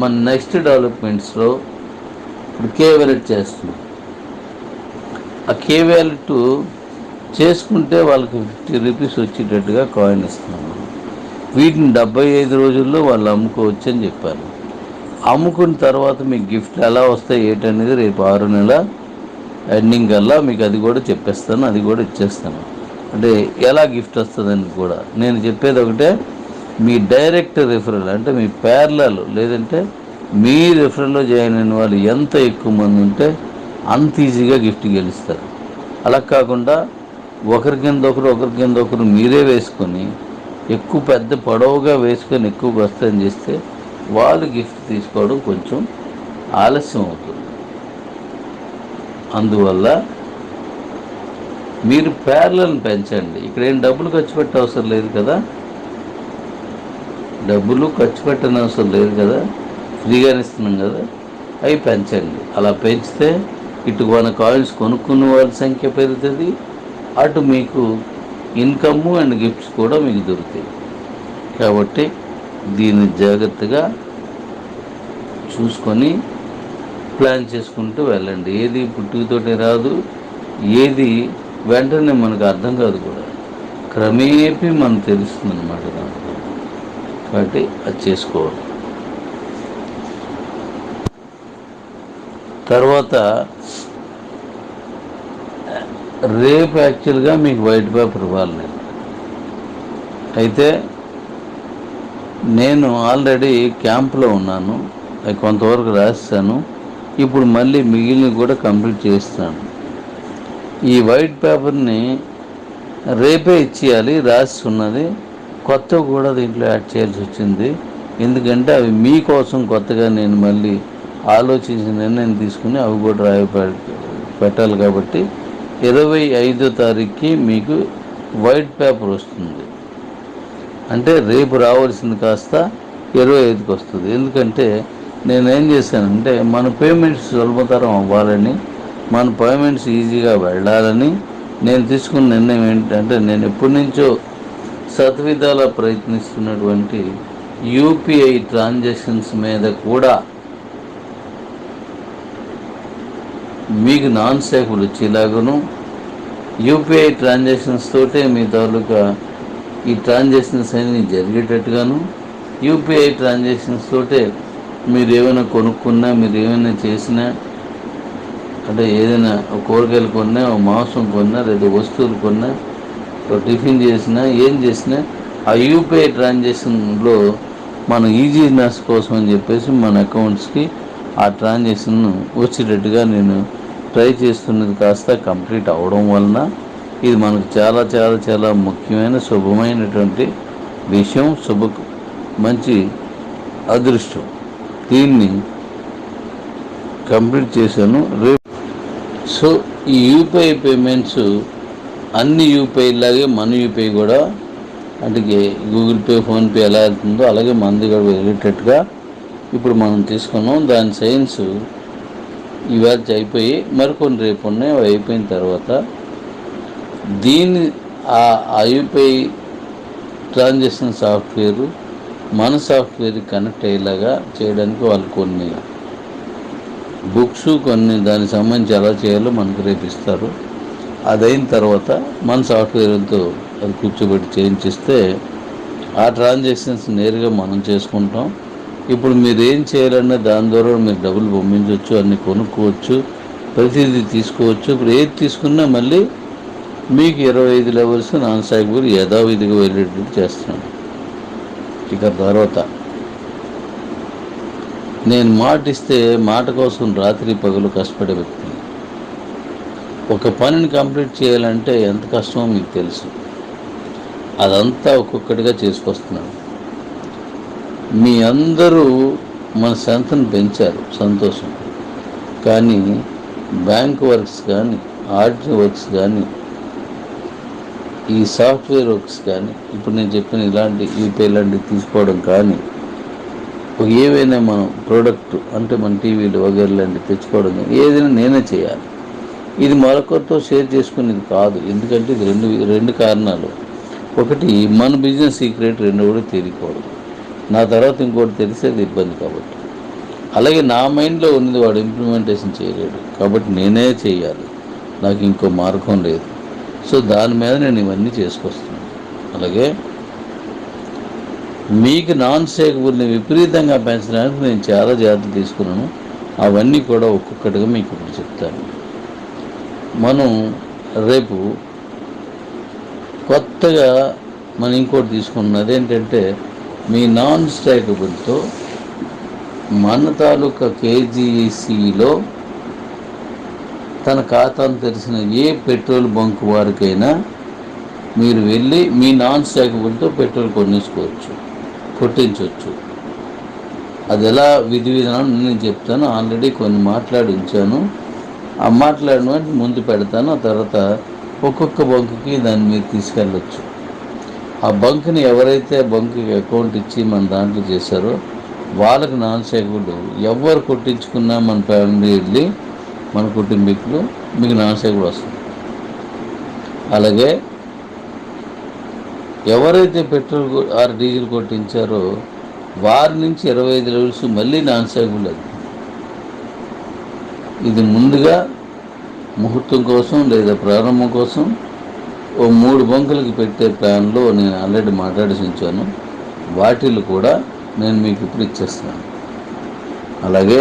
మన నెక్స్ట్ డెవలప్మెంట్స్లో ఇప్పుడు కే వ్యాలెట్ చేస్తున్నాం. ఆ కే వ్యాలెట్ చేసుకుంటే వాళ్ళకి ₹50 వచ్చేటట్టుగా కాయిన్ ఇస్తున్నాను. వీటిని 75 రోజుల్లో వాళ్ళు అమ్ముకోవచ్చు అని చెప్పాను. అమ్ముకున్న తర్వాత మీకు గిఫ్ట్లు ఎలా వస్తాయి ఏంటనేది రేపు 6 నెలల ఎండింగ్ కల్లా మీకు అది కూడా చెప్పేస్తాను, అది కూడా ఇచ్చేస్తాను. అంటే ఎలా గిఫ్ట్ వస్తుందని కూడా నేను చెప్పేది ఒకటే, మీ డైరెక్ట్ రిఫరల్ అంటే మీ ప్యారలల్ లేదంటే మీ రిఫరల్లో జాయిన్ అయిన వాళ్ళు ఎంత ఎక్కువ మంది ఉంటే అంత ఈజీగా గిఫ్ట్ గెలుస్తారు. అలా కాకుండా ఒకరి కింద ఒకరు మీరే వేసుకొని ఎక్కువ పెద్ద పొడవుగా వేసుకొని ఎక్కువ వస్తాయని చేస్తే వాళ్ళు గిఫ్ట్ తీసుకోవడం కొంచెం ఆలస్యం అవుతుంది. అందువల్ల మీరు ప్యారలల్ని పెంచండి. ఇక్కడ ఏం డబ్బులు ఖర్చు పెట్టే అవసరం లేదు కదా, డబ్బులు ఖర్చు పెట్టని అవసరం లేదు కదా, ఫ్రీగానే ఇస్తున్నాం కదా, అవి పెంచండి. అలా పెంచితే ఇటు మన కాయిన్స్ కొనుక్కున్న వాళ్ళ సంఖ్య పెరుగుతుంది, అటు మీకు ఇన్కమ్ అండ్ గిఫ్ట్స్ కూడా మీకు దొరుకుతాయి. కాబట్టి దీన్ని జాగ్రత్తగా చూసుకొని ప్లాన్ చేసుకుంటూ వెళ్ళండి. ఏది పుట్టుకతోటి రాదు, ఏది వెంటనే మనకు అర్థం కాదు కూడా, క్రమేపీ మనకు తెలుస్తుంది అన్నమాట దాంట్లో. కాబట్టి అది చేసుకోవాలి. తర్వాత రేపు యాక్చువల్గా మీకు వైట్ పేపర్ ఇవ్వాలి నేను. అయితే నేను ఆల్రెడీ క్యాంప్లో ఉన్నాను, అది కొంతవరకు రాస్తాను. ఇప్పుడు మళ్ళీ మిగిలినవి కూడా కంప్లీట్ చేస్తాను. ఈ వైట్ పేపర్ని రేపే ఇచ్చేయాలి, రాసి ఉన్నది. కొత్త కూడా దీంట్లో యాడ్ చేయాల్సి వచ్చింది. ఎందుకంటే అవి మీకోసం కొత్తగా నేను మళ్ళీ ఆలోచించి నిర్ణయం తీసుకుని అవి కూడా పెట్టాలి. కాబట్టి 25వ తారీఖుకి మీకు వైట్ పేపర్ వస్తుంది. అంటే రేపు రావాల్సింది కాస్త 25కి వస్తుంది. ఎందుకంటే నేనేం చేశానంటే మన పేమెంట్స్ సులభతరం అవ్వాలని, మన పేమెంట్స్ ఈజీగా వెళ్ళాలని నేను తీసుకున్న నిర్ణయం ఏంటంటే, నేను ఎప్పటి నుంచో శతవిధాలా ప్రయత్నిస్తున్నటువంటి యూపీఐ ట్రాన్సాక్షన్స్ మీద కూడా మీకు నాన్ సేఫ్లు వచ్చేలాగాను, యూపీఐ ట్రాన్సాక్షన్స్ తోటే మీ తాలూకా ఈ ట్రాన్సాక్షన్స్ అన్నీ జరిగేటట్టుగాను, యూపీఐ ట్రాన్సాక్షన్స్ తోటే మీరు ఏమైనా కొనుక్కున్నా, మీరు ఏమైనా చేసినా, అంటే ఏదైనా కూరగాయలు కొన్నా, మాంసం కొన్నా, లేదా వస్తువులు కొన్నా, టిఫిన్ చేసినా, ఏం చేసినా ఆ యూపీఐ ట్రాన్సాక్షన్లో మన ఈజీనెస్ కోసం అని చెప్పేసి మన అకౌంట్స్కి ఆ ట్రాన్సాక్షన్ వచ్చేటట్టుగా నేను ట్రై చేస్తున్నది కాస్త కంప్లీట్ అవ్వడం వలన ఇది మనకు చాలా చాలా చాలా ముఖ్యమైన శుభమైనటువంటి విషయం, మంచి అదృష్టం. దీన్ని కంప్లీట్ చేశాను రేపు. సో ఈ యూపీఐ పేమెంట్స్ అన్ని యూపీఐలాగే మన యూపీఐ కూడా, అంటే గూగుల్ పే, ఫోన్పే ఎలా వెళ్తుందో అలాగే మనది కూడా వెళ్ళేటట్టుగా ఇప్పుడు మనం తీసుకున్నాం. దాని సైన్స్ ఇవాళ అయిపోయి మరికొన్ని రేపు ఉన్నాయి. అవి అయిపోయిన తర్వాత దీన్ని ఆ యూపీఐ ట్రాన్సాక్షన్ సాఫ్ట్వేరు మన సాఫ్ట్వేర్కి కనెక్ట్ అయ్యేలాగా చేయడానికి వాళ్ళు కొన్ని బుక్స్, కొన్ని దానికి సంబంధించి ఎలా చేయాలో మనకు రేపు ఇస్తారు. అదైన తర్వాత మన సాఫ్ట్వేర్తో అది కూర్చోబెట్టి చేయించిస్తే ఆ ట్రాన్సాక్షన్స్ నేరుగా మనం చేసుకుంటాం. ఇప్పుడు మీరు ఏం చేయాలన్నా దాని ద్వారా మీరు డబ్బులు పంపించవచ్చు, అన్ని కొనుక్కోవచ్చు, ప్రతిదీ తీసుకోవచ్చు. ఇప్పుడు ఏది తీసుకున్నా మళ్ళీ మీకు 25 లెవెల్స్ నాన్ సాగుబడి యథావిధిగా వెళ్ళేటట్టు చేస్తున్నాను. ఇక తర్వాత నేను మాట ఇస్తే మాట కోసం రాత్రి పగలు కష్టపడే వ్యక్తిని. ఒక పనిని కంప్లీట్ చేయాలంటే ఎంత కష్టమో మీకు తెలుసు. అదంతా ఒక్కొక్కటిగా చేసుకొస్తున్నాను. మీ అందరూ మన సంతను పెంచారు, సంతోషం. కానీ బ్యాంక్ వర్క్స్ కానీ, ఆడిట్ వర్క్స్ కానీ, ఈ సాఫ్ట్వేర్ వర్క్స్ కానీ, ఇప్పుడు నేను చెప్పిన ఇలాంటి యూపీఐ లాంటివి తీసుకోవడం కానీ, ఏవైనా మనం ప్రోడక్ట్ అంటే మన టీవీలు వగైరా లాంటివి తెచ్చుకోవడం కానీ ఏదైనా నేనే చేయాలి. ఇది మరొకరితో షేర్ చేసుకునేది కాదు. ఎందుకంటే ఇది రెండు కారణాలు. ఒకటి మన బిజినెస్ సీక్రెట్, రెండు కూడా తెలియకూడదు. నా తర్వాత ఇంకోటి తెలిసేది ఇబ్బంది. కాబట్టి అలాగే నా మైండ్లో ఉన్నది వాడు ఇంప్లిమెంటేషన్ చేయలేడు, కాబట్టి నేనే చేయాలి, నాకు ఇంకో మార్గం లేదు. సో దాని మీద నేను ఇవన్నీ చేసుకొస్తున్నాను. అలాగే మీకు నాన్ స్టేకబుల్ని విపరీతంగా పెంచడానికి నేను చాలా జాగ్రత్తలు తీసుకున్నాను. అవన్నీ కూడా ఒక్కొక్కటిగా మీకు ఇప్పుడు చెప్తాను. మనం రేపు కొత్తగా మనం ఇంకోటి తీసుకున్నది అదేంటంటే, మీ నాన్ స్టేకబుల్తో మన తాలూకా కేజీసీలో తన ఖాతాను తెరిచిన ఏ పెట్రోల్ బంక్ వారికైనా మీరు వెళ్ళి మీ నాన్ స్టేకబుల్తో పెట్రోల్ కొట్టించవచ్చు. అది ఎలా విధి విధానం నేను చెప్తాను. ఆల్రెడీ కొన్ని మాట్లాడి ఉంచాను. ఆ మాట్లాడిన ముందు పెడతాను. ఆ తర్వాత ఒక్కొక్క బంకుకి దాన్ని మీరు తీసుకెళ్ళచ్చు. ఆ బంక్ని ఎవరైతే బంక్కి అకౌంట్ ఇచ్చి మన దాంట్లో చేశారో వాళ్ళకి నాన్ స్టేకబుల్ ఎవరు కొట్టించుకున్నా మన ఫ్యామిలీ వెళ్ళి మన కుటుంబీకులు మీకు నాన్ స్టేకబుల్ వస్తుంది. అలాగే ఎవరైతే పెట్రోల్ ఆర్ డీజిల్ కొట్టించారో వారి నుంచి 25 లెవెల్స్ మళ్ళీ నాన్ స్టేకబుల్. అది ఇది ముందుగా ముహూర్తం కోసం లేదా ప్రారంభం కోసం ఓ 3 బంకులకి పెట్టే ప్లాన్లో నేను ఆల్రెడీ మాట్లాడేసి ఉంచాను. వాటిల్లో కూడా నేను మీకు ఇప్పుడు ఇచ్చేస్తున్నాను. అలాగే